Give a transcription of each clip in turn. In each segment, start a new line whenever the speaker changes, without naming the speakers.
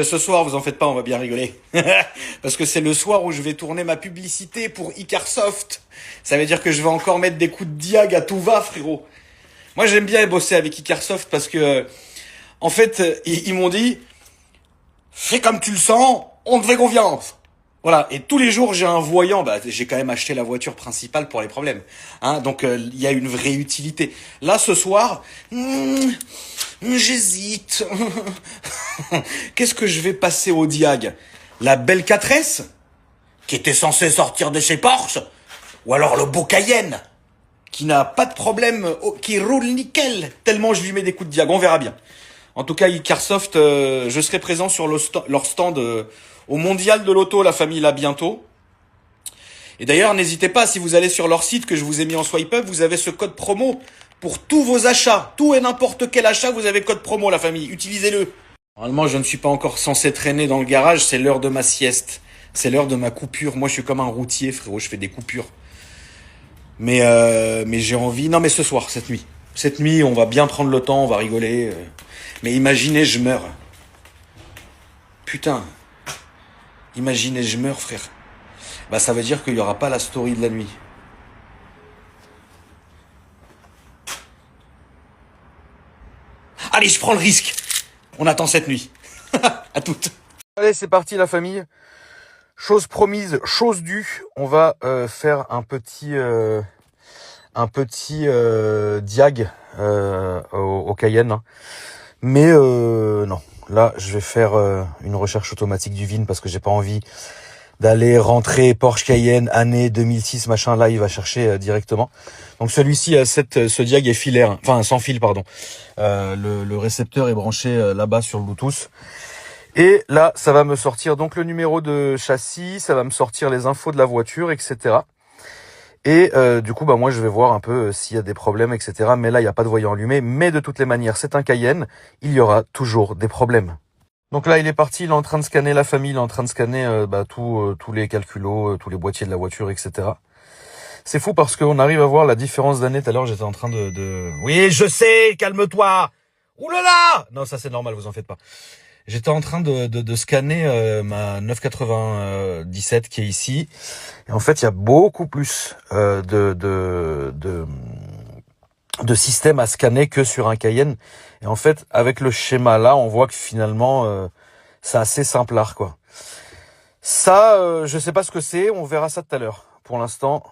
Ce soir, vous en faites pas, on va bien rigoler. Parce que c'est le soir où je vais tourner ma publicité pour Icarsoft. Ça veut dire que je vais encore mettre des coups de diag à tout va, frérot. Moi, j'aime bien bosser avec Icarsoft parce que, en fait, ils m'ont dit, fais comme tu le sens, on te fait confiance. Voilà, et tous les jours j'ai un voyant, bah j'ai quand même acheté la voiture principale pour les problèmes, hein, donc il y a une vraie utilité. Là ce soir, j'hésite. Qu'est-ce que je vais passer au diag? La belle 4S qui était censée sortir de chez Porsche, ou alors le beau Cayenne qui n'a pas de problème, qui roule nickel tellement je lui mets des coups de diag. On verra bien. En tout cas, Icarsoft, je serai présent sur leur stand au Mondial de l'Auto, la famille, là, bientôt. Et d'ailleurs, n'hésitez pas, si vous allez sur leur site que je vous ai mis en swipe up, vous avez ce code promo pour tous vos achats. Tout et n'importe quel achat, vous avez code promo, la famille. Utilisez-le. Normalement, je ne suis pas encore censé traîner dans le garage. C'est l'heure de ma sieste. C'est l'heure de ma coupure. Moi, je suis comme un routier, frérot. Je fais des coupures. Mais j'ai envie... Non, mais ce soir, cette nuit. Cette nuit, on va bien prendre le temps, on va rigoler. Mais imaginez, je meurs. Putain. Imaginez, je meurs, frère. Bah, ça veut dire qu'il n'y aura pas la story de la nuit. Allez, je prends le risque. On attend cette nuit. À toutes. Allez, c'est parti, la famille. Chose promise, chose due. On va faire un petit diag au Cayenne. Mais non. Là, je vais faire une recherche automatique du VIN parce que j'ai pas envie d'aller rentrer Porsche Cayenne année 2006 machin. Là, il va chercher directement. Donc celui-ci, ce diag est filaire, enfin sans fil, pardon. Le récepteur est branché là-bas sur le Bluetooth. Et là, ça va me sortir donc le numéro de châssis, ça va me sortir les infos de la voiture, etc. Et du coup, bah moi, je vais voir un peu s'il y a des problèmes, etc. Mais là, il n'y a pas de voyant allumé. Mais de toutes les manières, c'est un Cayenne. Il y aura toujours des problèmes. Donc là, il est parti. Il est en train de scanner la famille. Il est en train de scanner tous les calculos, tous les boîtiers de la voiture, etc. C'est fou parce qu'on arrive à voir la différence d'année. Tout à l'heure, j'étais en train de... Oui, je sais, calme-toi. Ouh là là. Non, ça c'est normal, vous en faites pas. J'étais en train de scanner ma 997 qui est ici. Et en fait, il y a beaucoup plus de systèmes à scanner que sur un Cayenne. Et en fait, avec le schéma là, on voit que finalement, c'est assez simplard, quoi. Ça, je sais pas ce que c'est. On verra ça tout à l'heure. Pour l'instant,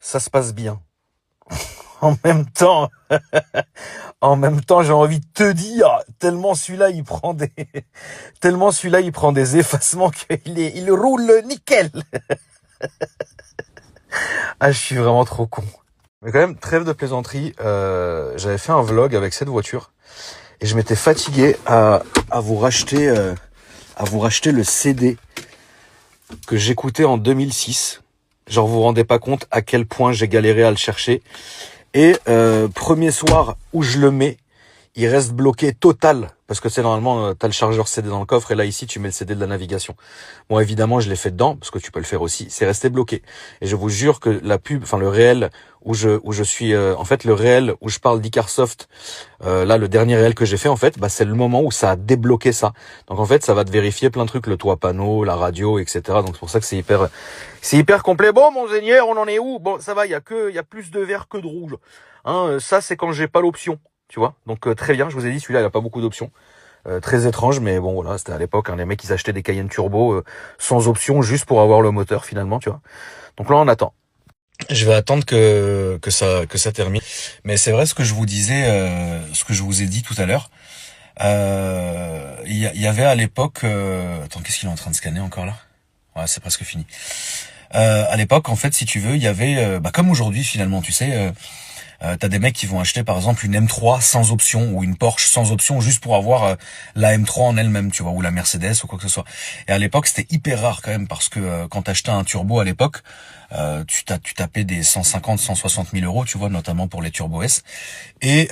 ça se passe bien. En même temps, j'ai envie de te dire, tellement celui-là, il prend des effacements il roule nickel. Ah, je suis vraiment trop con. Mais quand même, trêve de plaisanterie, j'avais fait un vlog avec cette voiture et je m'étais fatigué à vous racheter le CD que j'écoutais en 2006. Genre, vous vous rendez pas compte à quel point j'ai galéré à le chercher. Et premier soir où je le mets, il reste bloqué total. Parce que c'est normalement, t'as le chargeur CD dans le coffre et là ici tu mets le CD de la navigation. Bon, évidemment je l'ai fait dedans, parce que tu peux le faire aussi, c'est resté bloqué. Et je vous jure que la pub, enfin le réel où je suis, en fait le réel où je parle d'Icarsoft, là le dernier réel que j'ai fait en fait, bah c'est le moment où ça a débloqué ça. Donc en fait ça va te vérifier plein de trucs, le toit panneau, la radio, etc. Donc c'est pour ça que c'est hyper complet. Bon monseigneur, on en est où? Bon ça va, il y a plus de vert que de rouge. Hein, ça c'est quand j'ai pas l'option. Tu vois, donc très bien, je vous ai dit, celui-là, il a pas beaucoup d'options. Très étrange, mais bon, voilà, c'était à l'époque, les mecs, ils achetaient des Cayenne Turbo sans option, juste pour avoir le moteur, finalement, tu vois. Donc là, on attend. Je vais attendre que ça termine. Mais c'est vrai ce que je vous disais, ce que je vous ai dit tout à l'heure. Il y avait à l'époque... Attends, qu'est-ce qu'il est en train de scanner encore, là? Ouais, c'est presque fini. À l'époque, en fait, si tu veux, il y avait... comme aujourd'hui, finalement, tu sais... t'as des mecs qui vont acheter par exemple une M3 sans option ou une Porsche sans option juste pour avoir la M3 en elle-même, tu vois, ou la Mercedes ou quoi que ce soit. Et à l'époque, c'était hyper rare quand même parce que quand t'achetais un turbo à l'époque, tu tapais des 150, 160 000 euros, tu vois, notamment pour les Turbo S. Et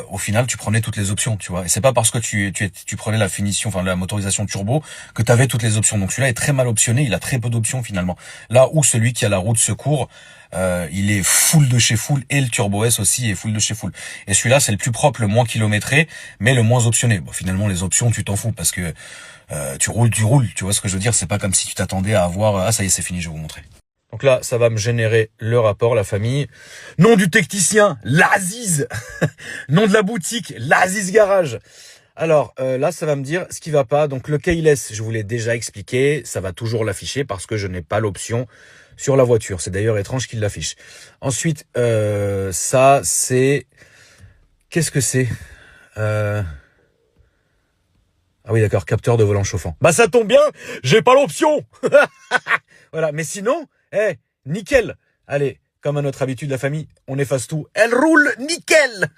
au final, tu prenais toutes les options, tu vois. Et c'est pas parce que tu prenais la finition, enfin la motorisation turbo, que tu avais toutes les options. Donc celui-là est très mal optionné, il a très peu d'options finalement. Là où celui qui a la roue de secours, il est full de chez full, et le Turbo S aussi est full de chez full. Et celui-là, c'est le plus propre, le moins kilométré, mais le moins optionné. Bon, finalement, les options, tu t'en fous parce que tu roules. Tu vois ce que je veux dire? C'est pas comme si tu t'attendais à avoir ah ça y est, c'est fini, je vais vous montrer. Donc là, ça va me générer le rapport, la famille. Nom du technicien, l'Aziz. Nom de la boutique, l'Aziz Garage. Alors là, ça va me dire ce qui va pas. Donc le keyless, je vous l'ai déjà expliqué, ça va toujours l'afficher parce que je n'ai pas l'option sur la voiture. C'est d'ailleurs étrange qu'il l'affiche. Ensuite, ça c'est... Qu'est-ce que c'est Ah oui, d'accord, capteur de volant chauffant. Bah ça tombe bien, j'ai pas l'option. Voilà, mais sinon, nickel. Allez, comme à notre habitude, la famille, on efface tout. Elle roule nickel.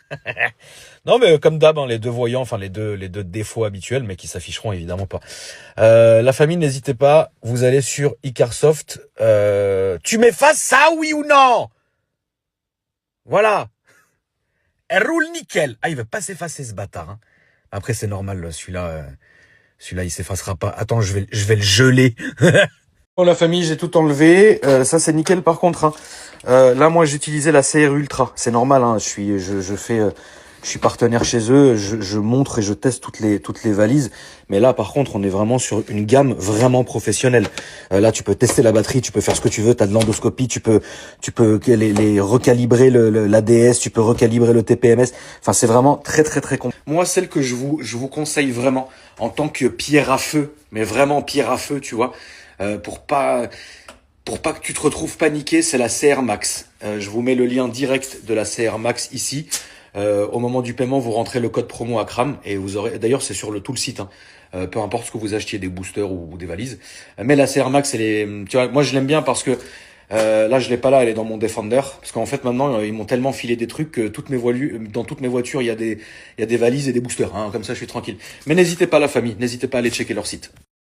Non, mais comme d'hab, hein, les deux voyants, enfin les deux défauts habituels, mais qui s'afficheront évidemment pas. La famille, n'hésitez pas, vous allez sur Icarsoft. Tu m'effaces ça, oui ou non? Voilà. Elle roule nickel. Ah, il veut pas s'effacer ce bâtard. Hein. Après, c'est normal, celui-là, il s'effacera pas. Attends, je vais le geler. Bon, la famille, j'ai tout enlevé. Ça, c'est nickel par contre. Hein. Là, moi, j'utilisais la CR Ultra. C'est normal. Hein. Je suis partenaire chez eux. Je montre et je teste toutes les valises. Mais là, par contre, on est vraiment sur une gamme vraiment professionnelle. Là, tu peux tester la batterie, tu peux faire ce que tu veux. T'as de l'endoscopie, tu peux les recalibrer l'ADS, tu peux recalibrer le TPMS. Enfin, c'est vraiment très très très con. Moi, celle que je vous conseille vraiment en tant que pierre à feu, mais vraiment pierre à feu, tu vois. Pour pas que tu te retrouves paniqué, c'est la CR Max. Je vous mets le lien direct de la CR Max ici. Au moment du paiement, vous rentrez le code promo ACRAM et vous aurez. D'ailleurs, c'est sur tout le site. Hein. Peu importe ce que vous achetiez, des boosters ou des valises. Mais la CR Max, tu vois, moi je l'aime bien parce que là, je l'ai pas là, elle est dans mon Defender. Parce qu'en fait, maintenant, ils m'ont tellement filé des trucs que dans toutes mes voitures, il y a des valises et des boosters. Hein. Comme ça, je suis tranquille. Mais n'hésitez pas, la famille, n'hésitez pas à aller checker leur site.